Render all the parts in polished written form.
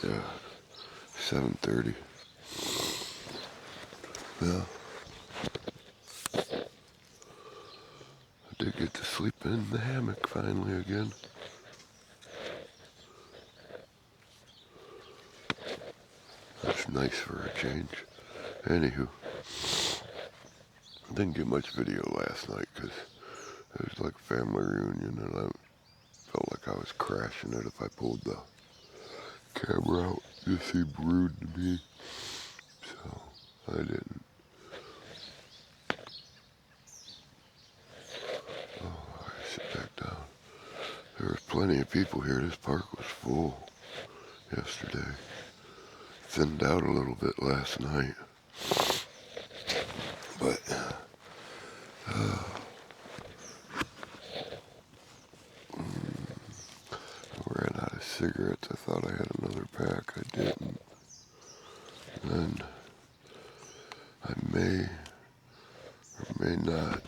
Yeah, 7:30. Yeah. I did get to sleep in the hammock finally again. That's nice for a change. Anywho, I didn't get much video last night because it was like a family reunion and I felt like I was crashing it if I pulled the camera out. It just seemed rude to me. So I didn't. Oh, I sit back down. There was plenty of people here. This park was full yesterday. Thinned out a little bit last night. But I ran out of cigarettes. I thought I had another pack. I didn't. And then I may or may not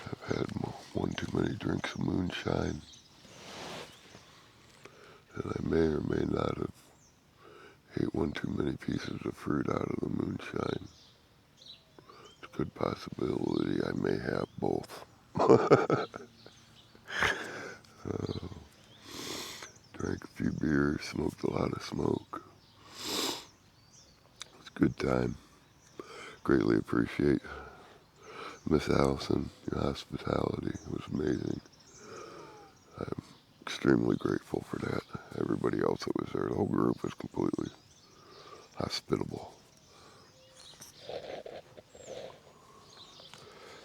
have had one too many drinks of moonshine. And I may or may not have ate one too many pieces of fruit out of the moonshine. It's a good possibility I may have both. Drank a few beers, smoked a lot of smoke. It's a good time. Greatly appreciate Miss Allison, your hospitality. It was amazing. I'm extremely grateful for that. Everybody else that was there, the whole group was completely hospitable.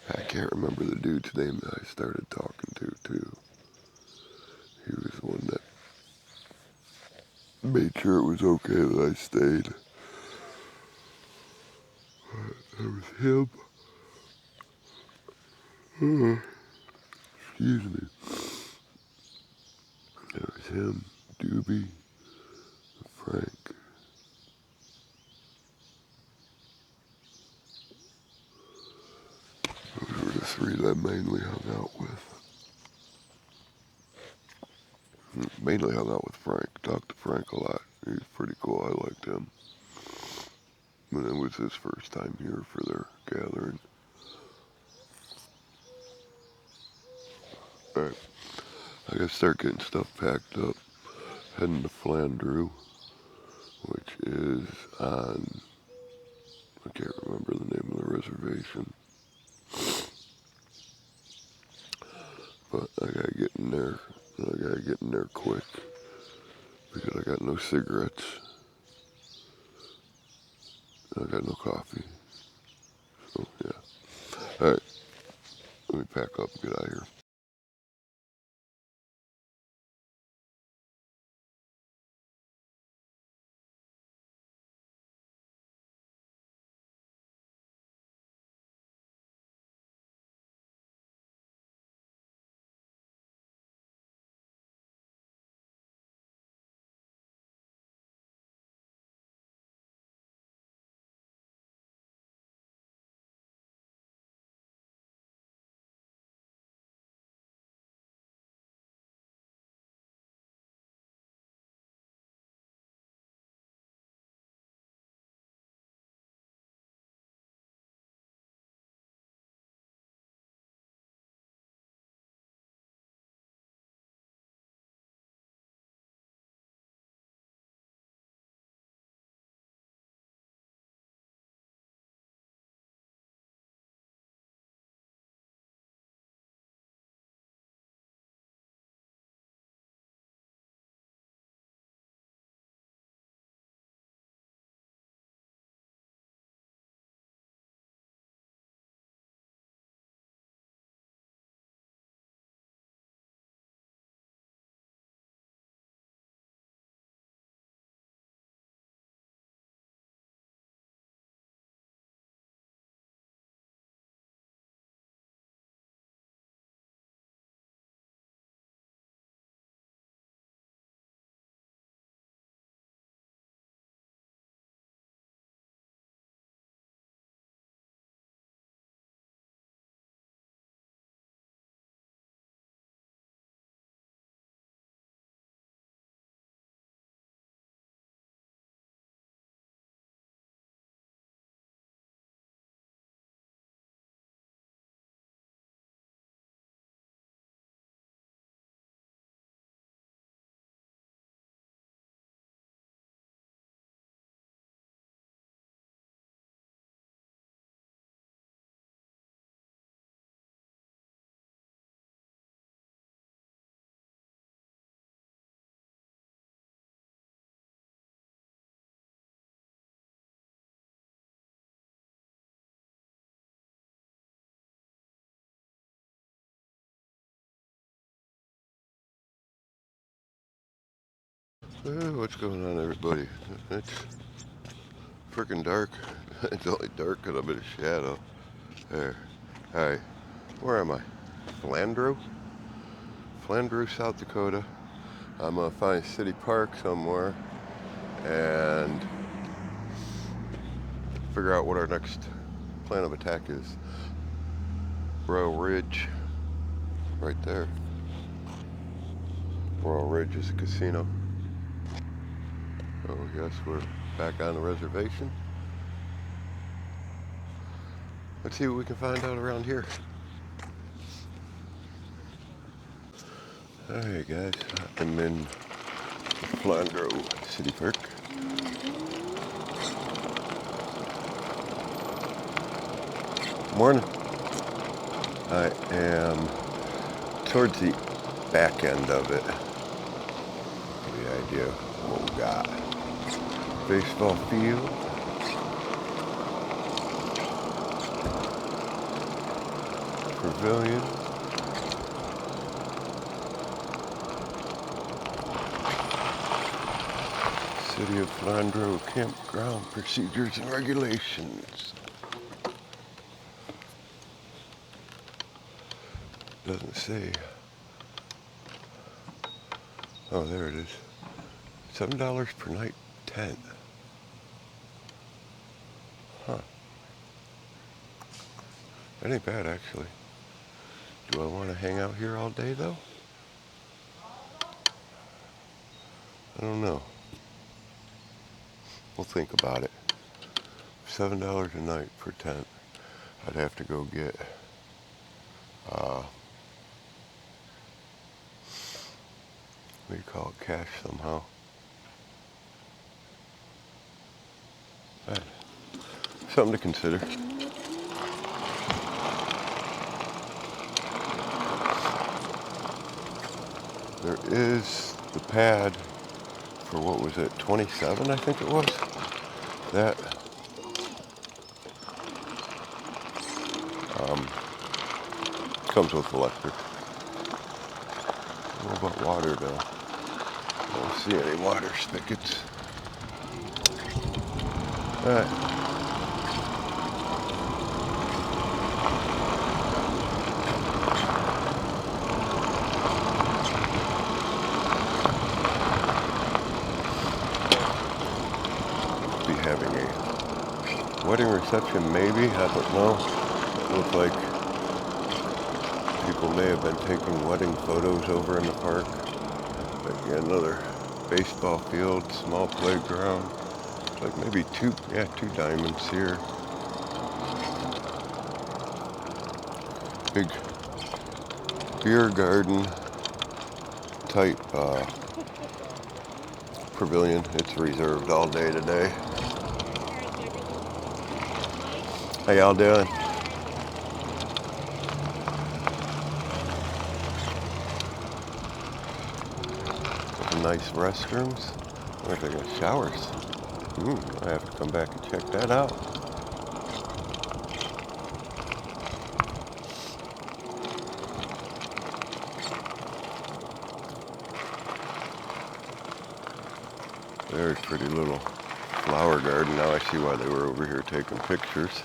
I can't remember the dude's name that I started talking to, too. He was the one that made sure it was okay that I stayed. It was him. Excuse me. It was him, Doobie, Frank. Those were the three that I mainly hung out with. Mainly hung out with Frank. Talked to Frank a lot. He was pretty cool. I liked him. And it was his first time here for their gathering. Alright. I gotta start getting stuff packed up. Heading to Flandreau, which is on, I can't remember the name of the reservation. But I gotta get in there. I gotta get in there quick. Because I got no cigarettes. I got no coffee. So, yeah. Alright. Let me pack up and get out of here. What's going on, everybody? It's freaking dark. It's only dark because I'm in a shadow. There. Hi. Where am I? Flandreau? Flandreau, South Dakota. I'm gonna find a city park somewhere and figure out what our next plan of attack is. Royal Ridge, right there. Royal Ridge is a casino. Oh yes, we're back on the reservation. Let's see what we can find out around here. Alright guys, I'm in Flandreau City Park. Morning. I am towards the back end of it. Give you an idea of what we got. Baseball field. Pavilion. City of Flandreau campground procedures and regulations. Doesn't say. Oh, there it is. $7 per night tent. Huh. That ain't bad, actually. Do I want to hang out here all day, though? I don't know. We'll think about it. $7 a night per tent. I'd have to go get what do you call it, cash somehow. Something to consider. There is the pad for, what was it, 27 I think it was? That comes with electric. What about water though? I don't see any water spigots. Alright. Be having a wedding reception maybe, I don't know. It looked like people may have been taking wedding photos over in the park. But yeah, another baseball field, small playground. Like maybe two diamonds here. Big beer garden type pavilion. It's reserved all day today. How y'all doing? Nice restrooms. Where they got showers. I have to come back and check that out. Very pretty little flower garden. Now I see why they were over here taking pictures.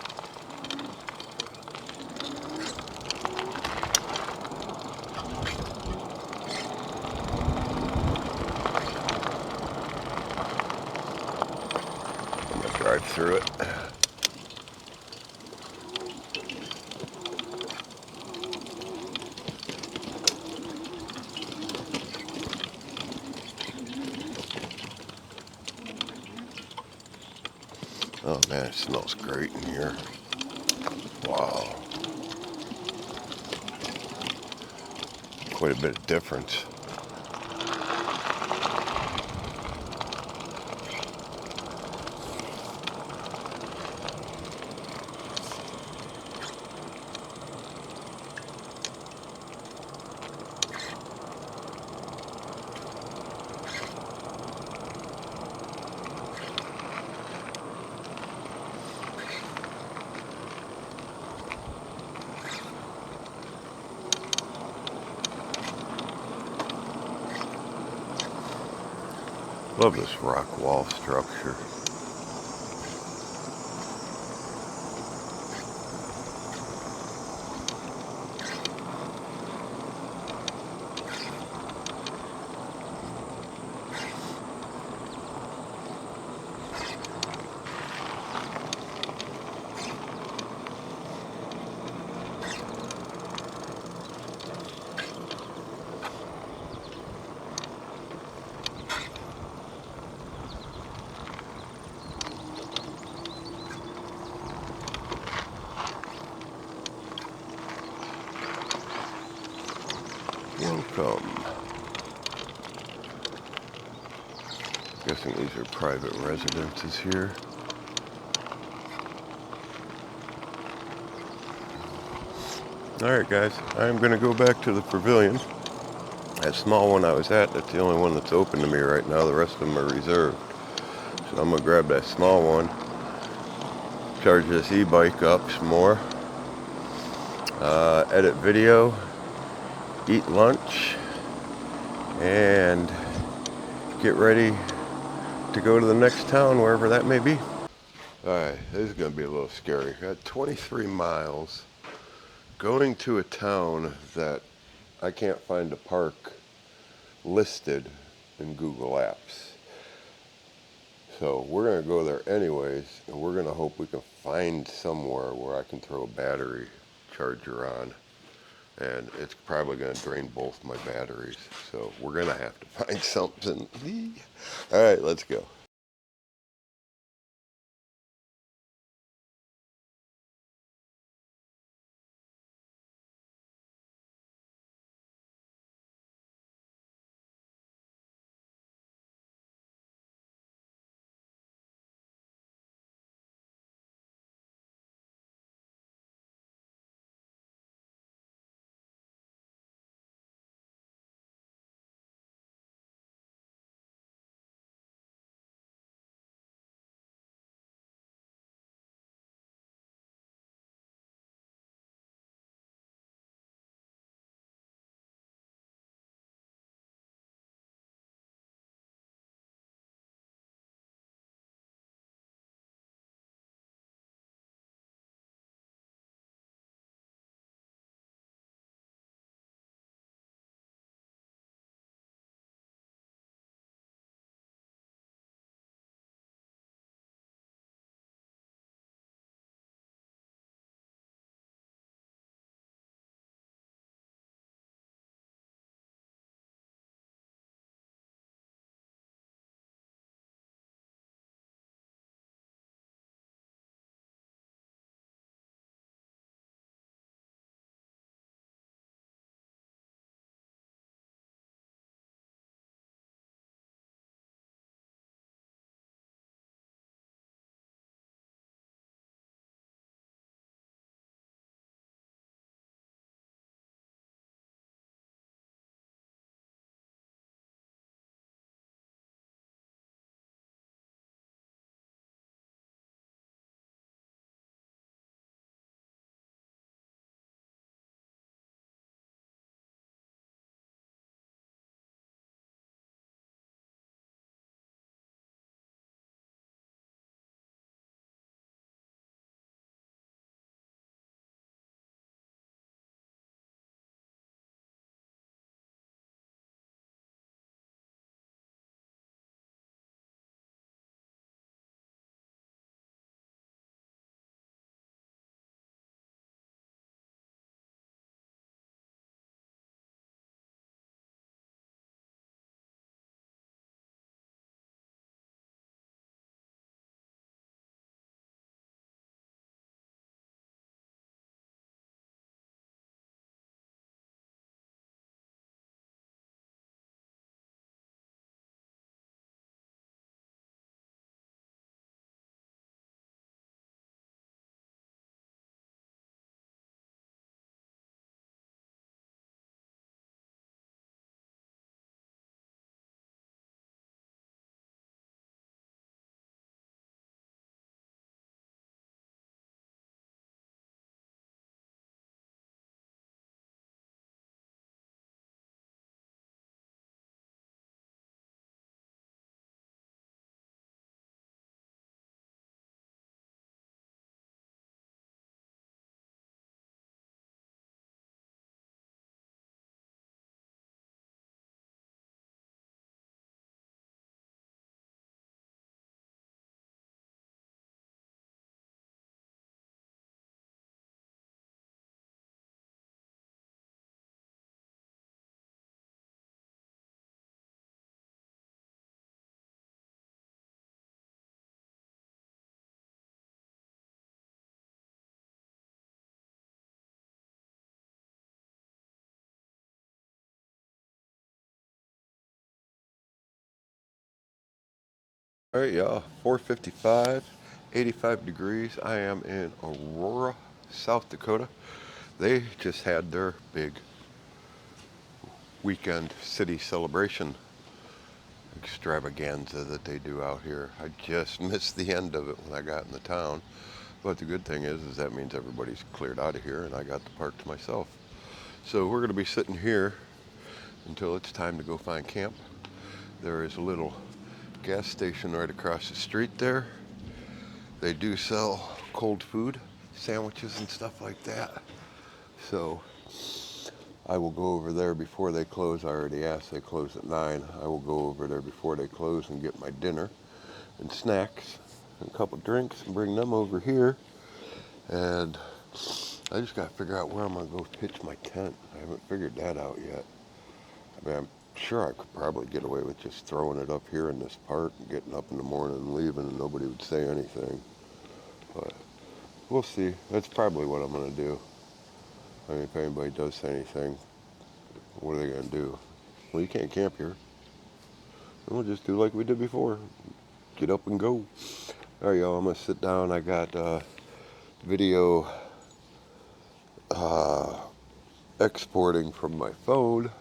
I'm gonna drive through it. Oh man, it smells great in here. Wow. Quite a bit of difference. Love this rock wall structure. Welcome. Guessing these are private residences here. Alright guys, I'm going to go back to the pavilion. That small one I was at, that's the only one that's open to me right now. The rest of them are reserved. So I'm going to grab that small one, charge this e-bike up some more, edit video, eat lunch, and get ready to go to the next town, wherever that may be. Alright, this is going to be a little scary. Got 23 miles going to a town that I can't find a park listed in Google Apps. So we're going to go there anyways, and we're going to hope we can find somewhere where I can throw a battery charger on. And it's probably going to drain both my batteries. So we're going to have to find something. Alright, let's go. All right, y'all, 4:55, 85 degrees. I am in Aurora, South Dakota. They just had their big weekend city celebration extravaganza that they do out here. I just missed the end of it when I got in the town. But the good thing is that means everybody's cleared out of here and I got the park to myself. So we're going to be sitting here until it's time to go find camp. There is a little gas station right across the street there. They do sell cold food, sandwiches and stuff like that. So I will go over there before they close. I already asked, they close at 9. I will go over there before they close and get my dinner and snacks and a couple drinks and bring them over here. And I just got to figure out where I'm going to go pitch my tent. I haven't figured that out yet. I mean, I'm sure I could probably get away with just throwing it up here in this park and getting up in the morning and leaving and nobody would say anything. But we'll see. That's probably what I'm going to do. I mean, if anybody does say anything, what are they going to do? Well, you can't camp here. And we'll just do like we did before. Get up and go. All right, y'all, I'm going to sit down. I got video exporting from my phone.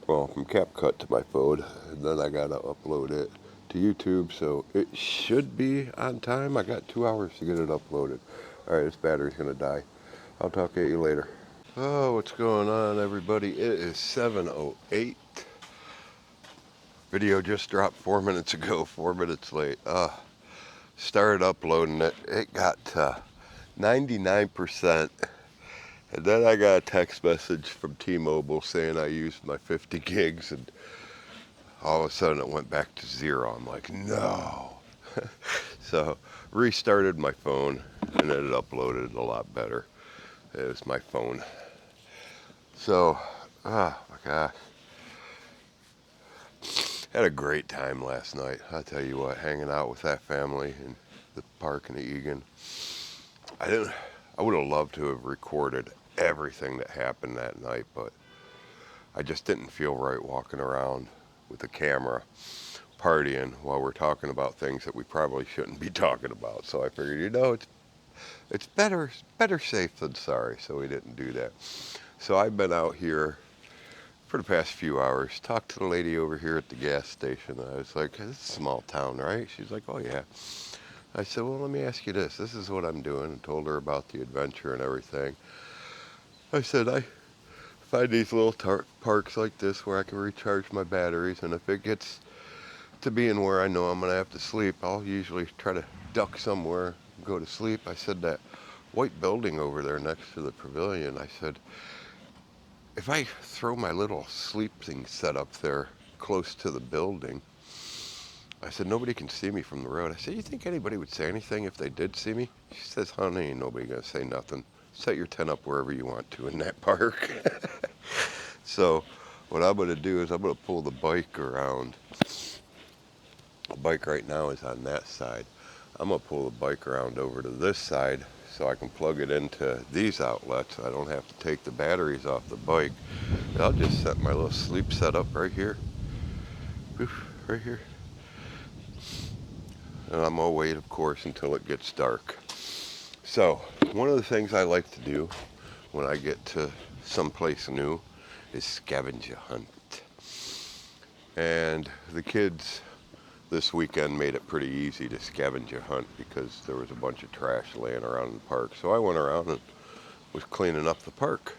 Well, from CapCut to my phone. And then I got to upload it to YouTube. So it should be on time. I got 2 hours to get it uploaded. All right, this battery's going to die. I'll talk to you later. Oh, what's going on, everybody? It is 7:08. Video just dropped 4 minutes ago, 4 minutes late. Started uploading it. It got to 99%. And then I got a text message from T-Mobile saying I used my 50 gigs, and all of a sudden it went back to 0. I'm like, no. So restarted my phone, and it uploaded a lot better. It was my phone. So, oh my gosh. Had a great time last night. I'll tell you what, hanging out with that family in the park in the Egan. I would have loved to have recorded everything that happened that night, but I just didn't feel right walking around with a camera partying while we're talking about things that we probably shouldn't be talking about. So I figured, it's better safe than sorry, so we didn't do that. So I've been out here for the past few hours, talked to the lady over here at the gas station. I was like, this is a small town, right? She's like, oh yeah. I said, well, let me ask you this. This is what I'm doing. And told her about the adventure and everything. I said, I find these little parks like this where I can recharge my batteries, and if it gets to being where I know I'm going to have to sleep, I'll usually try to duck somewhere and go to sleep. I said, that white building over there next to the pavilion, I said, if I throw my little sleeping set up there close to the building, I said, nobody can see me from the road. I said, you think anybody would say anything if they did see me? She says, honey, ain't nobody going to say nothing. Set your tent up wherever you want to in that park. So what I'm going to do is I'm going to pull the bike around. The bike right now is on that side. I'm going to pull the bike around over to this side so I can plug it into these outlets. I don't have to take the batteries off the bike. I'll just set my little sleep setup right here. Right here. And I'm going to wait, of course, until it gets dark. So, one of the things I like to do when I get to someplace new is scavenge hunt. And the kids this weekend made it pretty easy to scavenge hunt because there was a bunch of trash laying around in the park. So I went around and was cleaning up the park.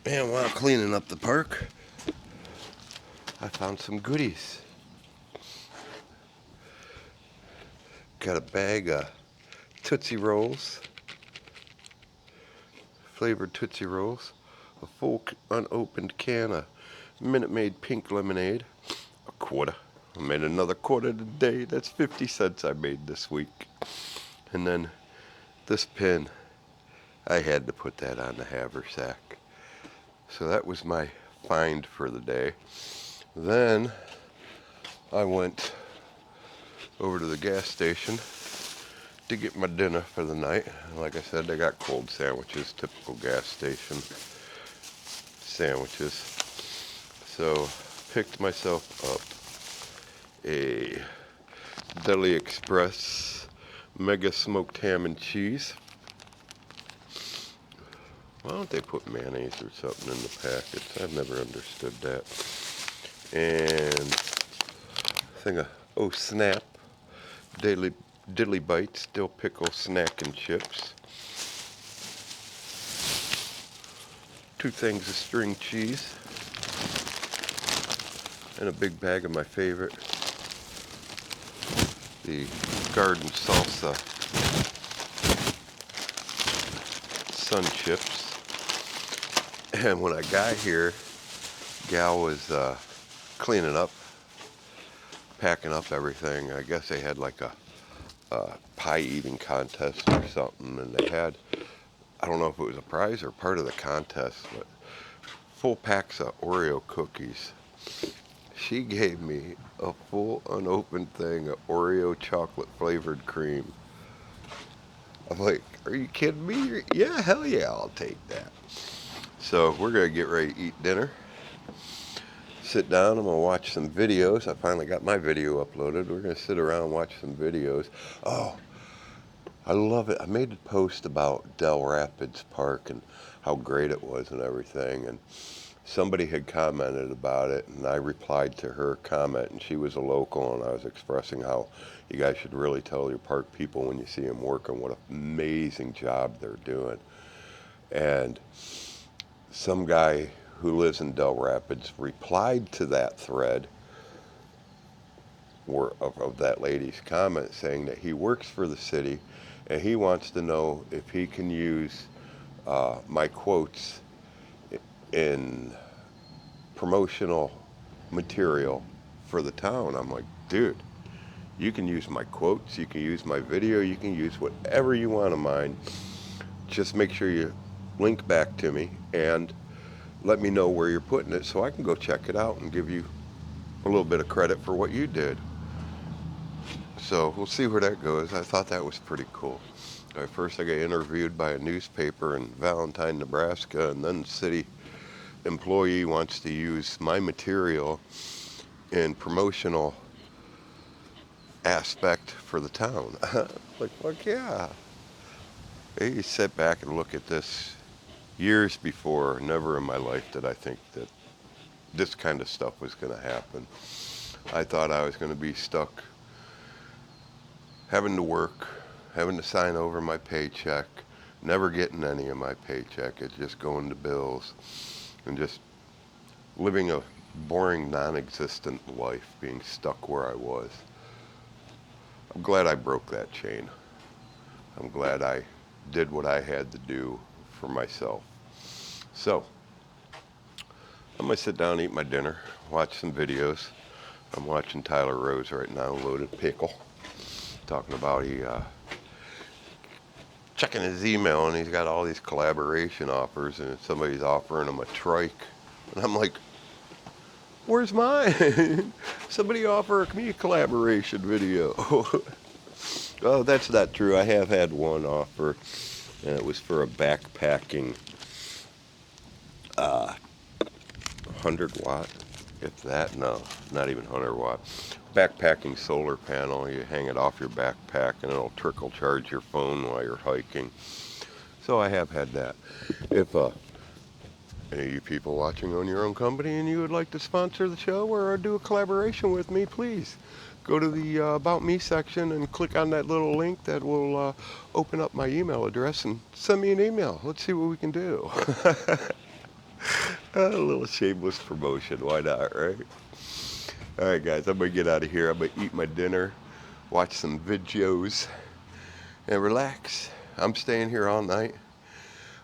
And while cleaning up the park, I found some goodies. Got a bag of Tootsie Rolls, flavored Tootsie Rolls, a full unopened can of Minute Maid pink lemonade, a quarter. I made another quarter today. That's 50 cents I made this week. And then this pin, I had to put that on the haversack. So that was my find for the day. Then I went over to the gas station to get my dinner for the night. Like I said, they got cold sandwiches, typical gas station sandwiches. So picked myself up a Deli Express Mega Smoked Ham and Cheese. Why don't they put mayonnaise or something in the packets? I've never understood that. And thing of Snap Diddly Bites Dill Pickle Snack and Chips. 2 things of string cheese. And a big bag of my favorite, the Garden Salsa Sun Chips. And when I got here, gal was cleaning up, packing up everything. I guess they had like a pie eating contest or something, and they had, I don't know if it was a prize or part of the contest, but full packs of Oreo cookies. She gave me a full unopened thing of Oreo chocolate flavored cream. I'm like, are you kidding me? Yeah, hell yeah, I'll take that. So we're going to get ready to eat dinner. Sit down, I'm going to watch some videos. I finally got my video uploaded. We're going to sit around and watch some videos. Oh, I love it. I made a post about Del Rapids Park and how great it was and everything. And somebody had commented about it, and I replied to her comment, and she was a local, and I was expressing how you guys should really tell your park people when you see them working what an amazing job they're doing. And some guy who lives in Del Rapids replied to that thread of that lady's comment saying that he works for the city and he wants to know if he can use my quotes in promotional material for the town. I'm like, dude, you can use my quotes, you can use my video, you can use whatever you want of mine. Just make sure you link back to me and let me know where you're putting it so I can go check it out and give you a little bit of credit for what you did. So we'll see where that goes. I thought that was pretty cool. First I got interviewed by a newspaper in Valentine, Nebraska, and then the city employee wants to use my material in promotional aspect for the town. Like, fuck yeah. Hey, sit back and look at this. Years before, never in my life did I think that this kind of stuff was going to happen. I thought I was going to be stuck having to work, having to sign over my paycheck, never getting any of my paycheck. It's just going to bills and just living a boring, non-existent life, being stuck where I was. I'm glad I broke that chain. I'm glad I did what I had to do for myself. So, I'm going to sit down and eat my dinner, watch some videos. I'm watching Tyler Rose right now, Loaded Pickle, talking about checking his email and he's got all these collaboration offers and somebody's offering him a trike. And I'm like, where's mine? Somebody offer me a collaboration video. Oh, that's not true. I have had one offer, and it was for a backpacking 100 watt, if that, no, not even 100 watt. Backpacking solar panel, you hang it off your backpack and it'll trickle charge your phone while you're hiking. So I have had that. If any of you people watching own your own company and you would like to sponsor the show or do a collaboration with me, please go to the About Me section and click on that little link that will open up my email address and send me an email. Let's see what we can do. A little shameless promotion, why not, right? Alright guys, I'm going to get out of here. I'm going to eat my dinner, watch some videos, and relax. I'm staying here all night.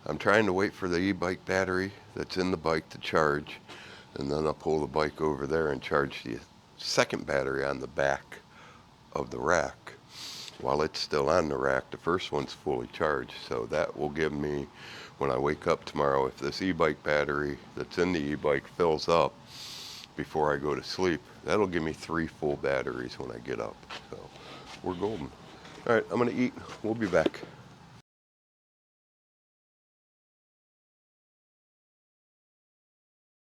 I'm trying to wait for the e-bike battery that's in the bike to charge, and then I'll pull the bike over there and charge the second battery on the back of the rack. While it's still on the rack, the first one's fully charged, so that will give me, when I wake up tomorrow, if this e-bike battery that's in the e-bike fills up before I go to sleep, that'll give me 3 full batteries when I get up. So we're golden. All right, I'm gonna eat. We'll be back.